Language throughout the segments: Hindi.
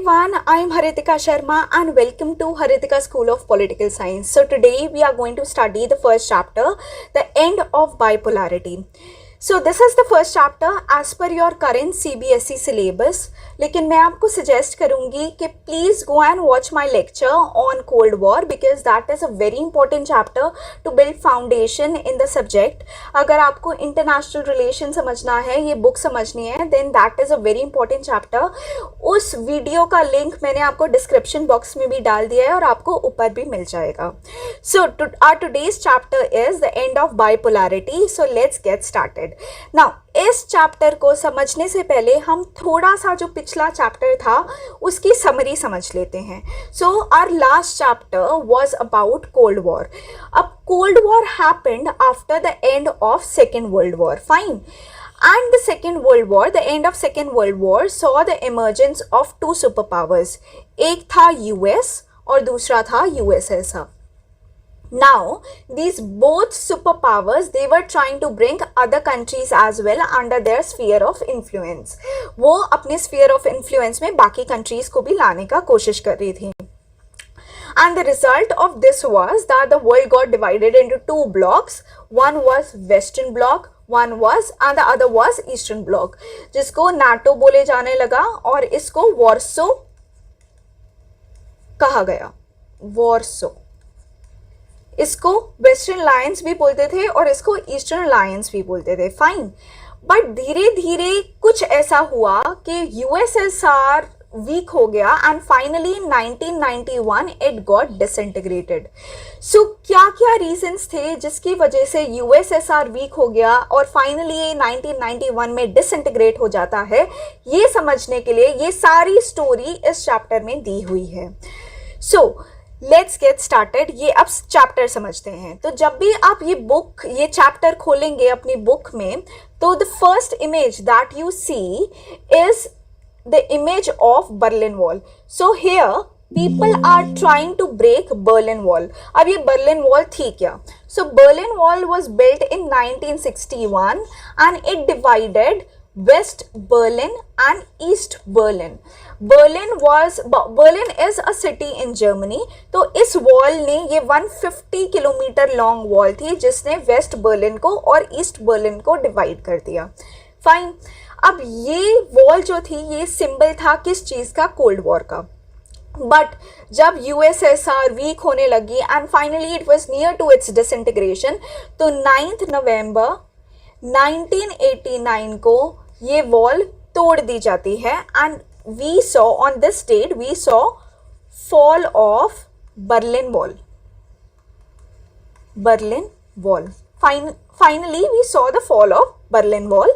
everyone, I am Haritika Sharma and welcome to Haritika School of Political Science. So today we are going to study the first chapter, the end of bipolarity. So this is the first chapter as per your current CBSE syllabus. लेकिन मैं आपको सजेस्ट करूंगी कि please go and watch my lecture on cold war because that is a very important chapter two build foundation in the subject. अगर आपको इंटरनेशनल रिलेशन समझना है, ये बुक समझनी है, then that is a very important chapter. उस वीडियो का लिंक मैंने आपको डिस्क्रिप्शन बॉक्स में भी डाल दिया है और आपको ऊपर भी मिल जाएगा. So our today's chapter is the end of bipolarity. So let's get started. Now इस चैप्टर को समझने से पहले हम थोड़ा सा जो पिछला चैप्टर था उसकी समरी समझ लेते हैं. So our last chapter was about cold war. अब cold war happened after the end of second world war. Fine. And the Second World War, the end of Second World War saw the emergence of two superpowers. एक था US और दूसरा था USSR. Now, these both superpowers, they were trying to bring other countries as well under their sphere of influence. वो अपने sphere of influence में बाकी countries को भी लाने का कोशिश कर रही थी. And the result of this was that the world got divided into two blocks. One was Western bloc, one was and the other was Eastern bloc, जिसको NATO बोले जाने लगा और इसको वॉर्सो कहा गया. वॉर्सो. इसको वेस्टर्न अलायंस भी बोलते थे और इसको ईस्टर्न अलायंस भी बोलते थे. फाइन. बट धीरे धीरे कुछ ऐसा हुआ कि यूएसएसआर वीक हो गया and finally 1991 it got disintegrated. So क्या क्या रीजंस थे जिसकी वजह से यूएसएसआर वीक हो गया और फाइनली 1991 में डिसइंटीग्रेट हो जाता है, ये समझने के लिए ये सारी स्टोरी इस चैप्टर में दी हुई है. सो लेट्स गेट स्टार्टेड. ये अब चैप्टर समझते हैं. तो जब भी आप ये चैप्टर खोलेंगे अपनी बुक में, तो the first image that you see is the image of Berlin Wall. So here people are trying to break Berlin Wall. अब ये Berlin Wall थी क्या? So Berlin Wall was built in 1961 and it divided West Berlin and East Berlin. Berlin is a city in Germany. तो इस वॉल ने ये 150 किलोमीटर लॉन्ग वॉल थी जिसने वेस्ट बर्लिन को और ईस्ट बर्लिन को डिवाइड कर दिया. फाइन. अब ये वॉल जो थी ये सिंबल था किस चीज़ का? कोल्ड वॉर का. बट जब यूएसएसआर वीक होने लगी and finally it was near to its disintegration, तो 9 नवंबर 1989 को ये वॉल तोड़ दी जाती है and we saw on this date we saw fall of Berlin Wall. Berlin Wall. Finally we saw the fall of Berlin Wall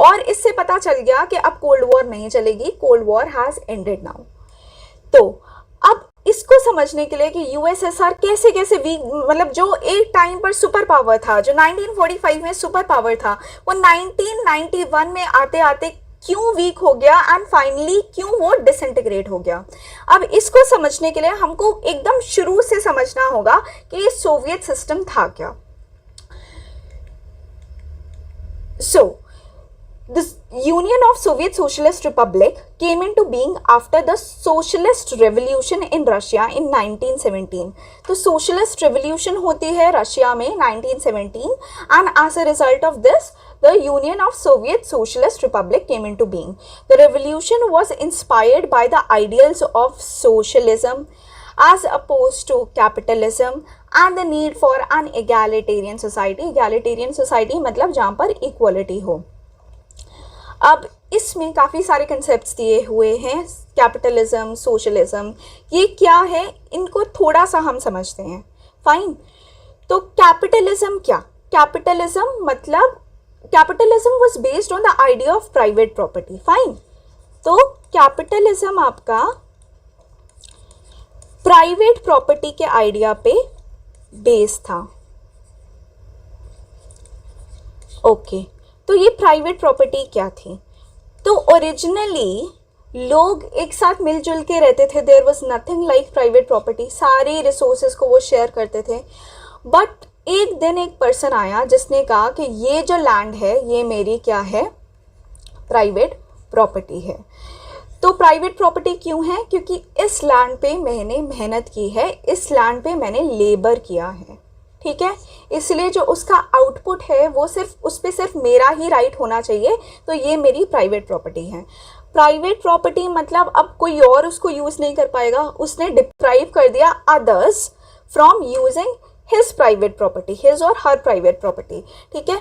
और इससे पता चल गया कि अब कोल्ड वॉर नहीं चलेगी. Cold war has ended now. तो अब इसको समझने के लिए कि यूएसएसआर कैसे कैसे वीक, मतलब जो एक टाइम पर सुपर पावर था, जो 1945 में सुपर पावर था, वो 1991 में आते आते क्यों वीक हो गया एंड फाइनली क्यों वो डिसइंटीग्रेट हो गया. अब इसको समझने के लिए हमको एकदम शुरू से समझना होगा कि ये सोवियत सिस्टम था क्या. So, this Union of Soviet Socialist Republic came into being after the Socialist Revolution in Russia in 1917. तो Socialist Revolution होती है रशिया में 1917 and as a result of this, the Union of Soviet Socialist Republic came into being. The revolution was inspired by the ideals of socialism as opposed to capitalism and the need for an egalitarian society. Egalitarian society मतलब जहाँ पर equality हो. अब इसमें काफ़ी सारे concepts दिए हुए हैं. कैपिटलिज्म, सोशलिज्म, ये क्या है, इनको थोड़ा सा हम समझते हैं. फाइन. तो कैपिटलिज्म क्या? कैपिटलिज्म मतलब capitalism was based on the idea of private property. Fine. तो कैपिटलिज्म आपका प्राइवेट प्रॉपर्टी के आइडिया पे बेस था. ओके. तो ये प्राइवेट प्रॉपर्टी क्या थी? तो ओरिजिनली लोग एक साथ मिलजुल के रहते थे. There was nothing like private property. सारे रिसोर्सेज को वो शेयर करते थे. बट एक दिन एक पर्सन आया जिसने कहा कि ये जो लैंड है ये मेरी क्या है? प्राइवेट प्रॉपर्टी है. तो प्राइवेट प्रॉपर्टी क्यों है? क्योंकि इस लैंड पे मैंने मेहनत की है, इस लैंड पे मैंने लेबर किया है, ठीक है, इसलिए जो उसका आउटपुट है वो सिर्फ उस पर सिर्फ मेरा ही राइट होना चाहिए, तो ये मेरी प्राइवेट प्रॉपर्टी है। प्राइवेट प्रॉपर्टी मतलब अब कोई और उसको यूज़ नहीं कर पाएगा, उसने डिप्राइव कर दिया others from using his private property, his और हर प्राइवेट प्रॉपर्टी, ठीक है,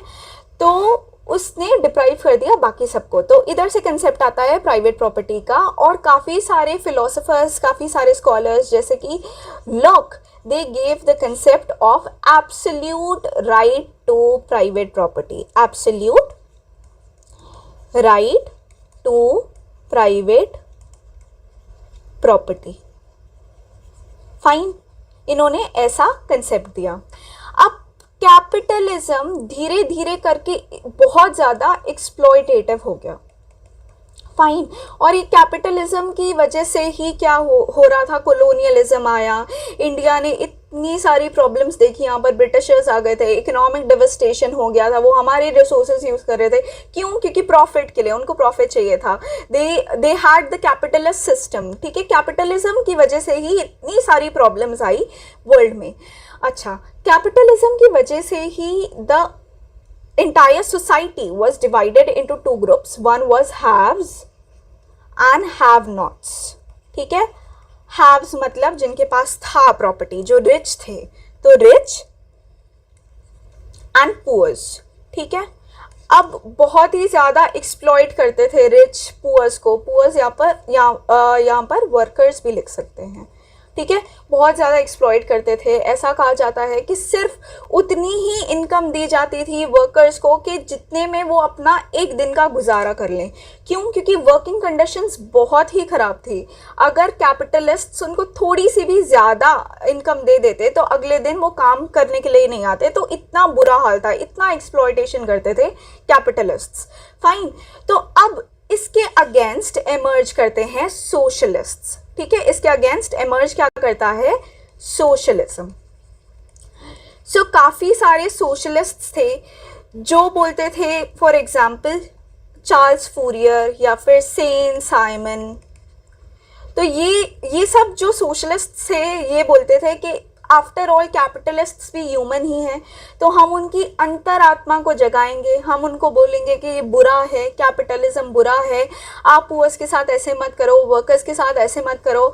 तो उसने डिप्राइव कर दिया बाकी सबको। तो इधर से कंसेप्ट आता है प्राइवेट प्रॉपर्टी का, और काफ़ी सारे फिलोसोफर्स, काफ़ी सारे स्कॉलर्स जैसे कि lock, they gave the concept of absolute right to private property, absolute right to private property, fine, इन्होंने ऐसा कंसेप्ट दिया। अब कैपिटलिज्म धीरे धीरे करके बहुत ज़्यादा एक्सप्लॉयटेटिव हो गया, फाइन, और ये कैपिटलिज्म की वजह से ही क्या हो रहा था, कॉलोनियलिज्म आया, इंडिया ने इतनी सारी प्रॉब्लम्स देखी, यहाँ पर ब्रिटिशर्स आ गए थे, इकोनॉमिक डेवस्टेशन हो गया था, वो हमारे रिसोर्सेज यूज़ कर रहे थे, क्यों? क्योंकि प्रॉफिट के लिए, उनको प्रॉफिट चाहिए था, they had the capitalist system, ठीक है, कैपिटलिज्म की वजह से ही इतनी सारी प्रॉब्लम्स आई वर्ल्ड में। अच्छा, कैपिटलिज्म की वजह से ही the entire society was divided into two groups, one was haves and have nots, ठीक है, haves मतलब जिनके पास था प्रॉपर्टी, जो रिच थे, तो रिच एंड पुअर्स, ठीक है। अब बहुत ही ज़्यादा एक्सप्लॉइट करते थे रिच पुअर्स को, पुअर्स यहाँ पर वर्कर्स भी लिख सकते हैं, ठीक है, बहुत ज़्यादा एक्सप्लॉइट करते थे। ऐसा कहा जाता है कि सिर्फ उतनी ही इनकम दी जाती थी वर्कर्स को कि जितने में वो अपना एक दिन का गुजारा कर लें। क्यों? क्योंकि वर्किंग कंडीशंस बहुत ही ख़राब थी। अगर कैपिटलिस्ट्स उनको थोड़ी सी भी ज़्यादा इनकम दे देते तो अगले दिन वो काम करने के लिए नहीं आते, तो इतना बुरा हाल था, इतना एक्सप्लॉयटेशन करते थे कैपिटलिस्ट्स, फाइन। तो अब इसके अगेंस्ट एमर्ज करते हैं सोशलिस्ट्स, ठीक है, इसके अगेंस्ट एमर्ज क्या करता है? सोशलिज्म। सो काफ़ी सारे सोशलिस्ट्स थे जो बोलते थे, फॉर एग्जाम्पल चार्ल्स फूरियर या फिर सेन साइमन, तो ये सब जो सोशलिस्ट्स थे ये बोलते थे कि आफ्टर ऑल कैपिटलिस्ट्स भी ह्यूमन ही हैं, तो हम उनकी अंतरात्मा को जगाएंगे, हम उनको बोलेंगे कि ये बुरा है, कैपिटलिज्म बुरा है, आप पुअर्स के साथ ऐसे मत करो, वर्कर्स के साथ ऐसे मत करो।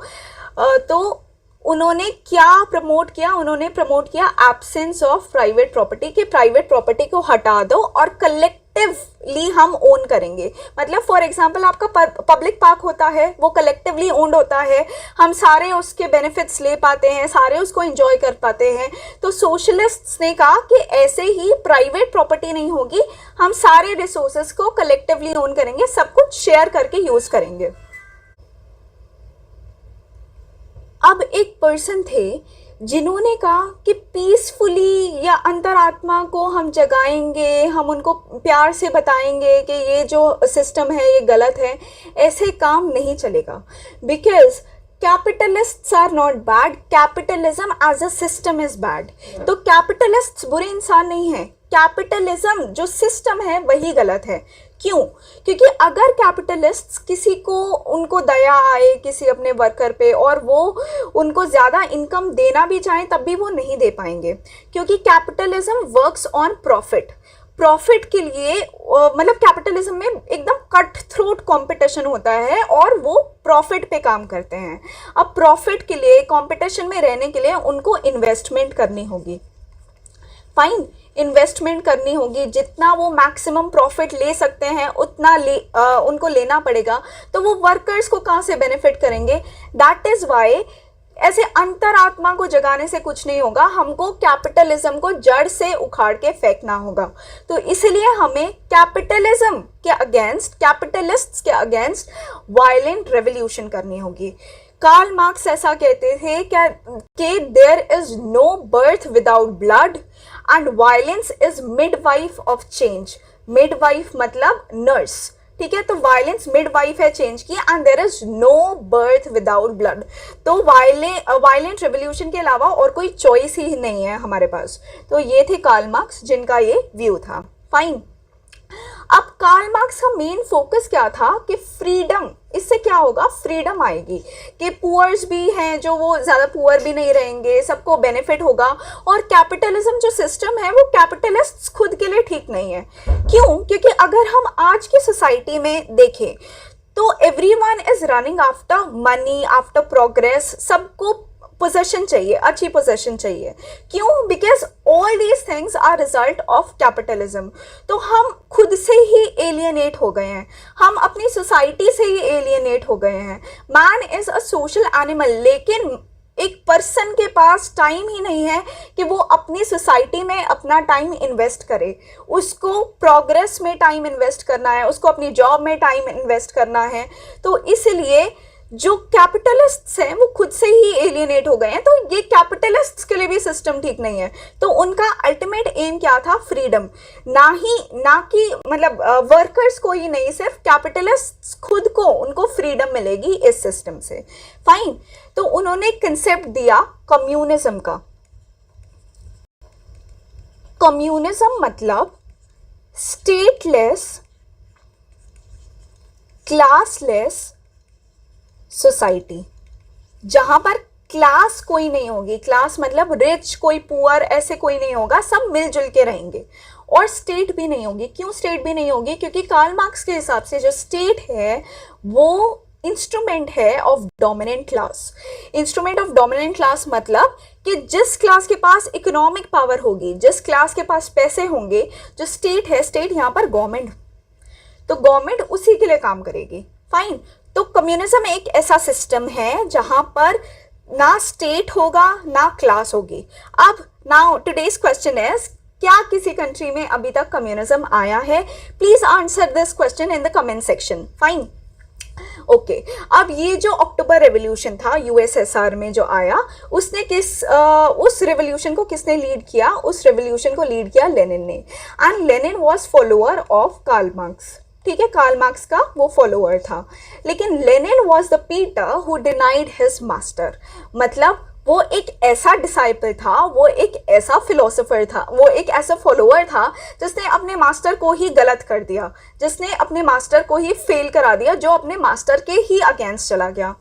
तो उन्होंने क्या प्रमोट किया? उन्होंने प्रमोट किया एब्सेंस ऑफ प्राइवेट प्रॉपर्टी, कि प्राइवेट प्रॉपर्टी को हटा दो और कलेक्टिवली हम ओन करेंगे। मतलब फॉर एग्जांपल आपका पब्लिक पार्क होता है, वो कलेक्टिवली ओन्ड होता है, हम सारे उसके बेनिफिट्स ले पाते हैं, सारे उसको एंजॉय कर पाते हैं। तो सोशलिस्ट्स ने कहा कि ऐसे ही प्राइवेट प्रॉपर्टी नहीं होगी, हम सारे रिसोर्सेज को कलेक्टिवली ओन करेंगे, सब कुछ शेयर करके यूज करेंगे। अब एक पर्सन थे जिन्होंने कहा कि पीसफुली या अंतरात्मा को हम जगाएंगे, हम उनको प्यार से बताएंगे कि ये जो सिस्टम है ये गलत है, ऐसे काम नहीं चलेगा। Because capitalists are not bad, capitalism as a system is bad. तो कैपिटलिस्ट्स बुरे इंसान नहीं है, कैपिटलिज्म जो सिस्टम है वही गलत है। क्यों? क्योंकि अगर कैपिटलिस्ट्स किसी को, उनको दया आए किसी अपने वर्कर पे और वो उनको ज़्यादा इनकम देना भी चाहें तब भी वो नहीं दे पाएंगे, क्योंकि capitalism works on profit. Profit के लिए मतलब कैपिटलिज्म में एकदम कट थ्रोट कंपटीशन होता है और वो प्रॉफिट पे काम करते हैं। अब प्रॉफिट के लिए, कंपटीशन में रहने के लिए उनको इन्वेस्टमेंट करनी होगी, फाइन, इन्वेस्टमेंट करनी होगी, जितना वो मैक्सिमम प्रॉफिट ले सकते हैं उतना उनको लेना पड़ेगा। तो वो वर्कर्स को कहाँ से बेनिफिट करेंगे? दैट इज़ वाई ऐसे अंतरात्मा को जगाने से कुछ नहीं होगा, हमको कैपिटलिज्म को जड़ से उखाड़ के फेंकना होगा। तो इसलिए हमें कैपिटलिज्म के अगेंस्ट, कैपिटलिस्ट्स के अगेंस्ट वायलेंट रेवोल्यूशन करनी होगी। कार्ल मार्क्स ऐसा कहते थे कि there is no birth without blood and violence is midwife of change. Midwife मतलब नर्स, ठीक है, तो वायलेंस मिडवाइफ है चेंज की, and there is no birth without blood. तो वायलेंट रेवोल्यूशन के अलावा और कोई चॉइस ही नहीं है हमारे पास। तो ये थे कार्ल मार्क्स जिनका ये व्यू था, फाइन। अब कार्ल मार्क्स का मेन फोकस क्या था कि फ्रीडम, इससे क्या होगा, फ्रीडम आएगी कि पुअर्स भी हैं जो वो ज़्यादा पुअर भी नहीं रहेंगे, सबको बेनिफिट होगा। और कैपिटलिज्म जो सिस्टम है वो कैपिटलिस्ट खुद के लिए ठीक नहीं है। क्यों? क्योंकि अगर हम आज की सोसाइटी में देखें तो everyone is running after money, after progress, सबको पोजेशन चाहिए, अच्छी पोजेशन चाहिए। क्यों? Because all these things are result of capitalism. तो हम खुद से ही एलियनेट हो गए हैं, हम अपनी सोसाइटी से ही एलियनेट हो गए हैं। Man is a social animal, लेकिन एक पर्सन के पास टाइम ही नहीं है कि वो अपनी सोसाइटी में अपना टाइम इन्वेस्ट करे। उसको प्रोग्रेस में टाइम इन्वेस्ट करना है, उसको अपनी जॉब में टाइम इन्वेस्ट करना है। तो इसलिए जो कैपिटलिस्ट्स हैं वो खुद से ही एलियनेट हो गए हैं। तो ये कैपिटलिस्ट्स के लिए भी सिस्टम ठीक नहीं है। तो उनका अल्टीमेट एम क्या था? फ्रीडम। ना कि मतलब वर्कर्स को ही नहीं, सिर्फ कैपिटलिस्ट्स खुद को, उनको फ्रीडम मिलेगी इस सिस्टम से। फाइन। तो उन्होंने कंसेप्ट दिया कम्युनिज्म का। कम्युनिज्म मतलब स्टेटलेस, क्लासलेस सोसाइटी, जहां पर क्लास कोई नहीं होगी। क्लास मतलब रिच, कोई पुअर, ऐसे कोई नहीं होगा, सब मिलजुल के रहेंगे। और स्टेट भी नहीं होगी। क्यों स्टेट भी नहीं होगी? क्योंकि कार्ल मार्क्स के हिसाब से जो स्टेट है वो इंस्ट्रूमेंट है of dominant class. Instrument of dominant class मतलब कि जिस क्लास के पास इकोनॉमिक पावर होगी, जिस क्लास के पास पैसे होंगे, जो स्टेट है, स्टेट यहाँ पर गवर्नमेंट, तो गवर्नमेंट उसी के लिए काम करेगी। फाइन। तो कम्युनिज्म एक ऐसा सिस्टम है जहां पर ना स्टेट होगा ना क्लास होगी। अब नाउ टुडेज क्वेश्चन इज, क्या किसी कंट्री में अभी तक कम्युनिज्म आया है? Please answer this question in the comment section. Fine. Okay. अब ये जो अक्टूबर रेवोल्यूशन था यूएसएसआर में जो आया, उसने उस रेवोल्यूशन को किसने लीड किया? उस रेवोल्यूशन को लीड किया लेनिन ने। And Lenin was follower of Karl Marx. ठीक है, कार्ल मार्क्स का वो फॉलोअर था। लेकिन Lenin was the Peter who denied his master. मतलब वो एक ऐसा डिसाइपल था, वो एक ऐसा फिलोसोफर था, वो एक ऐसा फॉलोअर था जिसने अपने मास्टर को ही गलत कर दिया, जिसने अपने मास्टर को ही फेल करा दिया, जो अपने मास्टर के ही अगेंस्ट चला गया।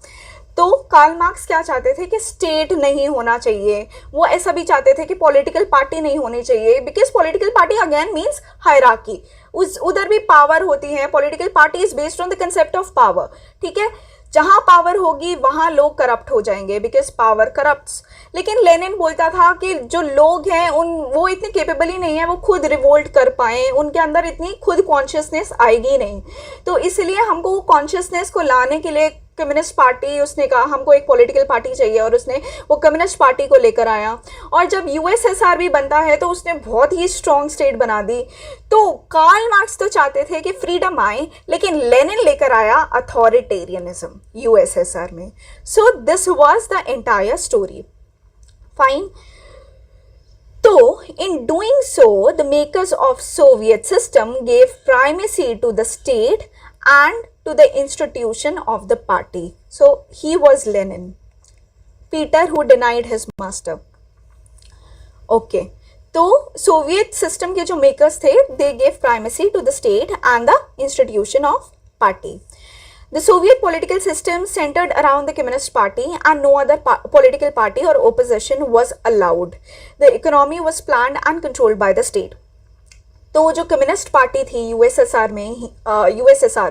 तो कार्ल मार्क्स क्या चाहते थे कि स्टेट नहीं होना चाहिए। वो ऐसा भी चाहते थे कि पॉलिटिकल पार्टी नहीं होनी चाहिए, because political party again means hierarchy. उधर भी पावर होती है। Political party is based on the concept of power. ठीक है, जहां पावर होगी वहां लोग करप्ट हो जाएंगे, बिकॉज पावर करप्ट्स। लेकिन लेनिन बोलता था कि जो लोग हैं वो इतने केपेबल ही नहीं है, वो खुद रिवोल्ट कर पाए, उनके अंदर इतनी खुद कॉन्शियसनेस आएगी नहीं। तो इसलिए हमको वो कॉन्शियसनेस को लाने के लिए कम्युनिस्ट पार्टी, उसने कहा हमको एक पॉलिटिकल पार्टी चाहिए, और उसने वो कम्युनिस्ट पार्टी को लेकर आया। और जब यूएसएसआर भी बनता है तो उसने बहुत ही स्ट्रॉन्ग स्टेट बना दी। तो कार्ल मार्क्स तो चाहते थे कि फ्रीडम आए, लेकिन लेनिन लेकर आया अथॉरिटेरियनिज्म यूएसएसआर में। सो this was the entire story. Fine. तो in doing so, the makers of Soviet system gave primacy to the state and to the institution of the party. So he was Lenin, Peter who denied his master. Okay. तो सोवियत सिस्टम के जो मेकर्स थे, they gave primacy to the state and the institution of party. The Soviet political system centered around the Communist Party and no other political party or opposition was allowed. The economy was planned and controlled by the state. तो जो कम्युनिस्ट पार्टी थी यूएसएसआर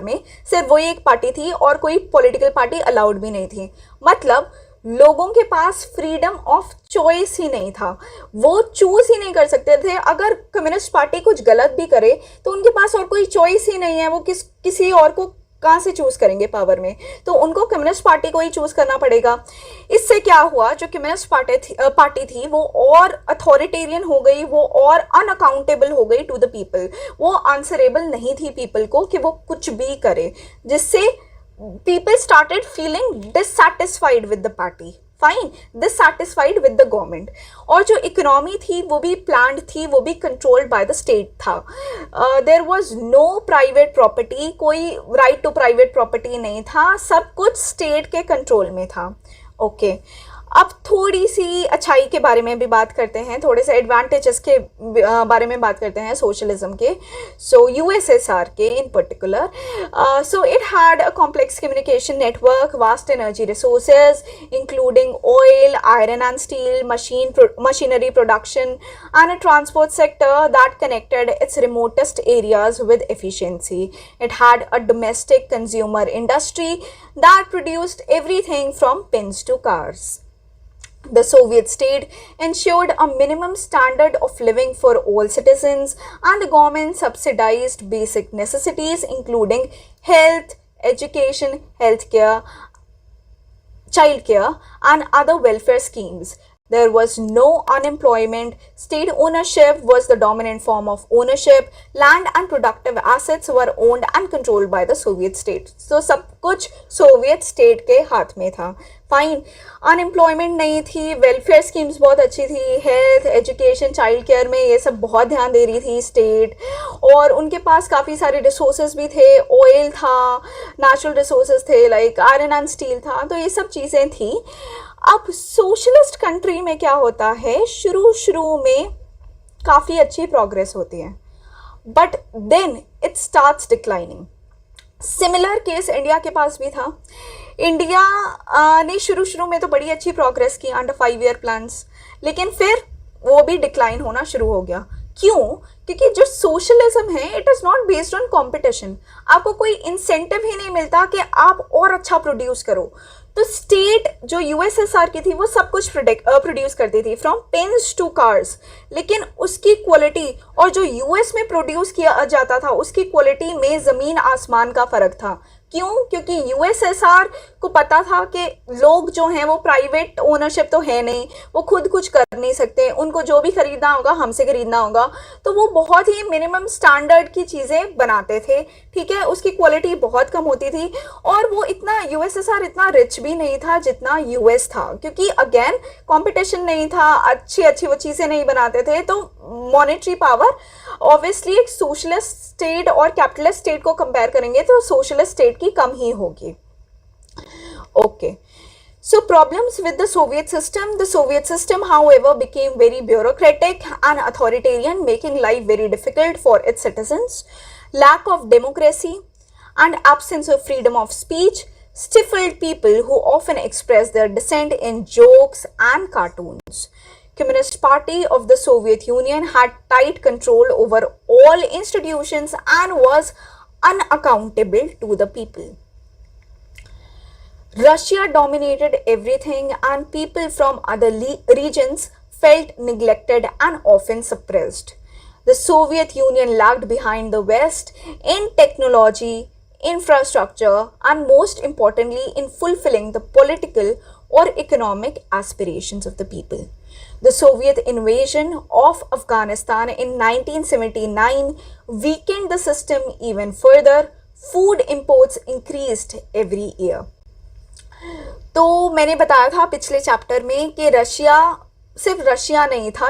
में सिर्फ वही एक पार्टी थी और कोई पॉलिटिकल पार्टी अलाउड भी नहीं थी। मतलब लोगों के पास फ्रीडम ऑफ चॉइस ही नहीं था, वो चूज ही नहीं कर सकते थे। अगर कम्युनिस्ट पार्टी कुछ गलत भी करे तो उनके पास और कोई चॉइस ही नहीं है, वो किसी और को कहाँ से चूज करेंगे पावर में, तो उनको कम्युनिस्ट पार्टी को ही चूज करना पड़ेगा। इससे क्या हुआ, जो कम्युनिस्ट पार्टी थी वो और अथॉरिटेरियन हो गई, वो और अनअकाउंटेबल हो गई टू द पीपल। वो आंसरेबल नहीं थी पीपल को कि वो कुछ भी करे, जिससे people started feeling dissatisfied with the party. Fine, dissatisfied with the government. और जो इकोनॉमी थी वो भी प्लान्ड थी, वो भी कंट्रोल्ड बाय द स्टेट था। There was no private property, कोई राइट टू प्राइवेट प्रॉपर्टी नहीं था, सब कुछ स्टेट के कंट्रोल में था। ओके। अब थोड़ी सी अच्छाई के बारे में भी बात करते हैं, थोड़े से एडवांटेजेस के बारे में बात करते हैं सोशलिज्म के. सो यूएसएसआर के इन particular, so it had a complex communication network, vast energy resources including oil, iron and steel, machinery production, and a transport sector that connected its remotest areas with efficiency. It had a domestic consumer industry that produced everything from pens to cars. The Soviet state ensured a minimum standard of living for all citizens, and the government subsidized basic necessities including health, education, healthcare, childcare, and other welfare schemes. There was no unemployment. State ownership was the dominant form of ownership. Land and productive assets were owned and controlled by the Soviet state. So सब कुछ सोवियत स्टेट के हाथ में था. फाइन. अनएम्प्लॉयमेंट नहीं थी, वेलफेयर स्कीम्स बहुत अच्छी थी, हेल्थ, एजुकेशन, चाइल्ड केयर में ये सब बहुत ध्यान दे रही थी स्टेट, और उनके पास काफ़ी सारे रिसोर्सेज भी थे, ऑयल था, नेचुरल रिसोर्सेज थे लाइक आयरन एंड स्टील था, तो ये सब चीज़ें थी. अब सोशलिस्ट कंट्री में क्या होता है, शुरू में काफ़ी अच्छी प्रोग्रेस होती है, but then it starts declining. Similar case India के पास भी था. इंडिया ने शुरू में तो बड़ी अच्छी प्रोग्रेस की अंडर 5 ईयर प्लान्स, लेकिन फिर वो भी डिक्लाइन होना शुरू हो गया. क्यों? क्योंकि जो सोशलिज्म है it is not based on competition. आपको कोई इंसेंटिव ही नहीं मिलता कि आप और अच्छा प्रोड्यूस करो. तो स्टेट जो यूएसएसआर की थी वो सब कुछ प्रोड्यूस करती थी फ्रॉम पेन्स टू कार्स, लेकिन उसकी क्वालिटी और जो यूएस में प्रोड्यूस किया जाता था उसकी क्वालिटी में ज़मीन आसमान का फ़र्क था. क्यों? क्योंकि यूएसएसआर को पता था कि लोग जो हैं वो प्राइवेट ओनरशिप तो है नहीं, वो खुद कुछ कर नहीं सकते, उनको जो भी खरीदना होगा हमसे खरीदना होगा, तो वो बहुत ही मिनिमम स्टैंडर्ड की चीज़ें बनाते थे. ठीक है, उसकी क्वालिटी बहुत कम होती थी, और वो इतना यूएसएसआर इतना रिच भी नहीं था जितना यूएस था, क्योंकि अगेन कंपटीशन नहीं था, अच्छी वो चीज़ें नहीं बनाते थे. तो मॉनेटरी पावर ऑब्वियसली एक सोशलिस्ट स्टेट और कैपिटलिस्ट स्टेट को कंपेयर करेंगे तो सोशलिस्ट स्टेट की कम ही होगी. Okay. So problems with the Soviet system. The Soviet system, however, became very bureaucratic and authoritarian, making life very difficult for its citizens. Lack of democracy and absence of freedom of speech stifled people who often expressed their dissent in jokes and cartoons. Communist Party of the Soviet Union had tight control over all institutions and was unaccountable to the people. Russia dominated everything, and people from other regions felt neglected and often suppressed. The Soviet Union lagged behind the West in technology, infrastructure, and most importantly in fulfilling the political or economic aspirations of the people. The Soviet invasion of Afghanistan in 1979 weakened the system even further. Food imports increased every year. तो मैंने बताया था पिछले चैप्टर में कि रशिया, सिर्फ रशिया नहीं था,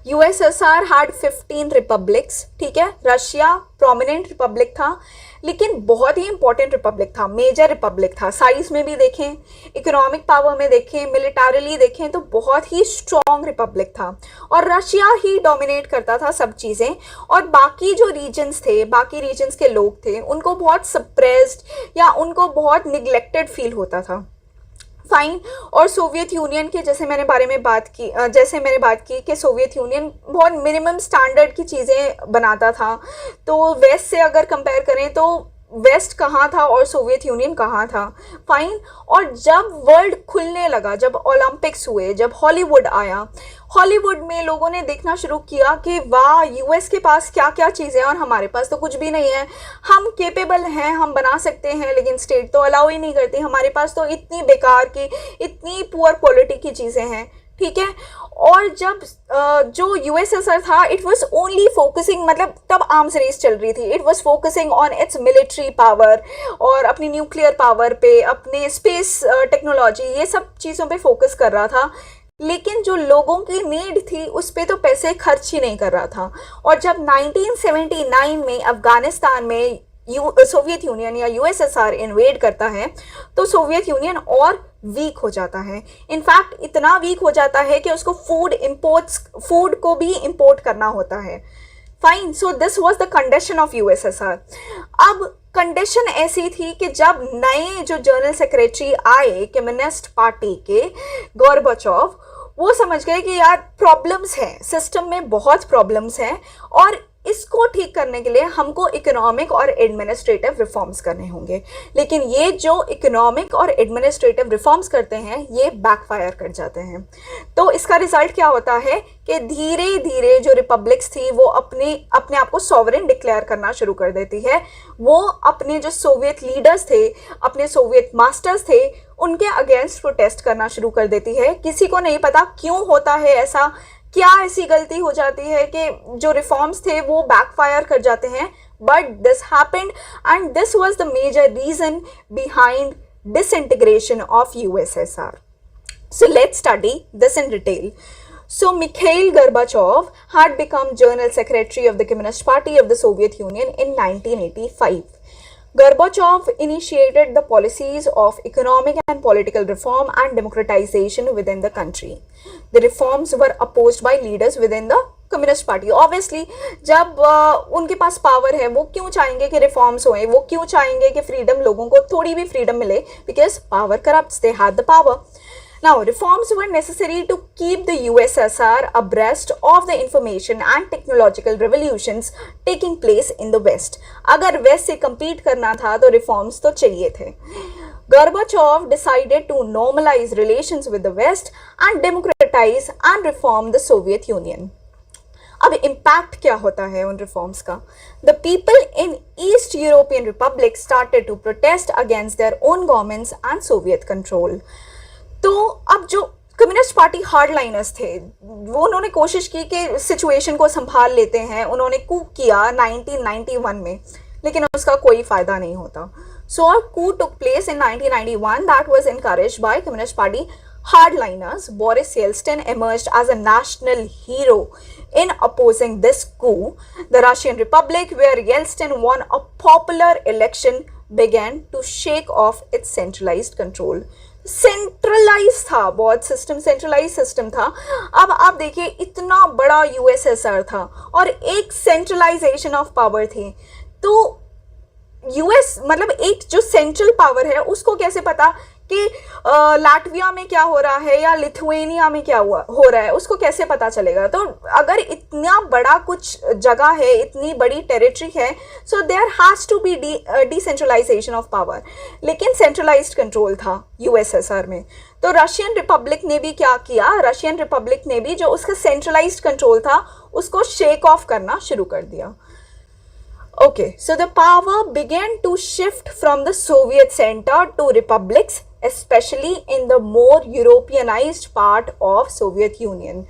यूएसएसआर हैड 15 रिपब्लिक्स. ठीक है, रशिया प्रोमिनेंट रिपब्लिक था, लेकिन बहुत ही इंपॉर्टेंट रिपब्लिक था, मेजर रिपब्लिक था. साइज में भी देखें, इकोनॉमिक पावर में देखें, मिलिटरीली देखें तो बहुत ही स्ट्रॉन्ग रिपब्लिक था, और रशिया ही डोमिनेट करता था सब चीज़ें. और बाकी जो रीजन्स थे, बाकी रीजन्स के लोग थे, उनको बहुत सप्रेस्ड या उनको बहुत निगलेक्टेड फील होता था. फाइन. और सोवियत यूनियन के जैसे मैंने बात की कि सोवियत यूनियन बहुत मिनिमम स्टैंडर्ड की चीज़ें बनाता था. तो वेस्ट से अगर कंपेयर करें तो वेस्ट कहाँ था और सोवियत यूनियन कहाँ था. फाइन. और जब वर्ल्ड खुलने लगा, जब ओलंपिक्स हुए, जब हॉलीवुड आया, हॉलीवुड में लोगों ने देखना शुरू किया कि वाह, यूएस के पास क्या क्या चीज़ें हैं और हमारे पास तो कुछ भी नहीं है. हम केपेबल हैं, हम बना सकते हैं, लेकिन स्टेट तो अलाउ ही नहीं करती. हमारे पास तो इतनी बेकार की, इतनी पुअर क्वालिटी की चीज़ें हैं. ठीक है. और जब जो यूएसएसआर था, इट वाज ओनली फोकसिंग, मतलब तब आर्म्स रेस चल रही थी, it was focusing on it's military power और अपनी न्यूक्लियर पावर पे, अपने स्पेस टेक्नोलॉजी, ये सब चीज़ों पे फोकस कर रहा था. लेकिन जो लोगों की नीड थी उस पर तो पैसे खर्च ही नहीं कर रहा था. और जब 1979 में अफगानिस्तान में सोवियत यूनियन या यूएसएसआर इन्वेड करता है, तो सोवियत यूनियन और वीक हो जाता है। इनफैक्ट इतना वीक हो जाता है कि उसको फूड को भी इंपोर्ट करना होता है। Fine, so this was the condition of USSR. अब कंडीशन ऐसी थी कि जब नए जो जनरल सेक्रेटरी आए कम्युनिस्ट पार्टी के, गोर्बाचोव, वो समझ गए कि यार प्रॉब्लम्स हैं, सिस्टम में बहुत प्रॉब्लम्स हैं और इसको ठीक करने के लिए हमको इकोनॉमिक और एडमिनिस्ट्रेटिव रिफॉर्म्स करने होंगे। लेकिन ये जो इकोनॉमिक और एडमिनिस्ट्रेटिव रिफॉर्म्स करते हैं ये बैकफायर कर जाते हैं। तो इसका रिजल्ट क्या होता है कि धीरे धीरे जो रिपब्लिक्स थी वो अपने आप को सॉवरेन डिक्लेयर करना शुरू कर देती है। वो अपने जो सोवियत लीडर्स थे, अपने सोवियत मास्टर्स थे, उनके अगेंस्ट प्रोटेस्ट करना शुरू कर देती है। किसी को नहीं पता क्यों होता है ऐसा, क्या ऐसी गलती हो जाती है कि जो रिफॉर्म्स थे वो बैकफायर कर जाते हैं, but this happened and this was the major reason behind disintegration of USSR. So let's study this in detail. So Mikhail Gorbachev had become General Secretary of the Communist Party of the Soviet Union in 1985. Gorbachev initiated the policies of economic and political reform and democratization within the country. The reforms were opposed by leaders within the communist party. Obviously जब उनके पास पावर है वो क्यों चाहेंगे कि रिफॉर्म्स होए, वो क्यों चाहेंगे कि फ्रीडम, लोगों को थोड़ी भी फ्रीडम मिले, because power corrupts, they had the power. Now, reforms were necessary to keep the USSR abreast of the information and technological revolutions taking place in the West. अगर वेस्ट से compete करना था तो reforms तो चाहिए थे। Gorbachev decided to normalize relations with the West and democratize and reform the Soviet Union. अब इम्पैक्ट क्या होता है उन रिफॉर्म्स का? The people in East European republic started to protest against their own governments and Soviet control. तो अब जो कम्युनिस्ट पार्टी हार्डलाइनर्स थे वो उन्होंने कोशिश की कि सिचुएशन को संभाल लेते हैं। उन्होंने कूप किया 1991 में, लेकिन उसका कोई फायदा नहीं होता। So a coup took place in 1991 that was encouraged by communist party hardliners. Boris Yeltsin emerged as a national hero in opposing this coup. The Russian Republic, where Yeltsin won a popular election, began to shake off its centralized control. Centralize था, बहुत सिस्टम सेंट्रलाइज सिस्टम था। अब आप देखिए इतना बड़ा यूएसएसआर था और एक सेंट्रलाइजेशन ऑफ पावर थी। तो यूएस मतलब एक जो सेंट्रल पावर है उसको कैसे पता कि लाटविया में क्या हो रहा है या लिथुएनिया में क्या हो रहा है, उसको कैसे पता चलेगा? तो अगर इतना बड़ा कुछ जगह है, इतनी बड़ी टेरिटरी है, so there has to be decentralization of power. लेकिन सेंट्रलाइज्ड कंट्रोल था यूएसएसआर में। तो रशियन रिपब्लिक ने भी क्या किया? रशियन रिपब्लिक ने भी जो उसका सेंट्रलाइज्ड कंट्रोल था उसको शेक ऑफ करना शुरू कर दिया। Okay, so the power began to shift from the Soviet center to republics, especially in the more Europeanized part of Soviet Union,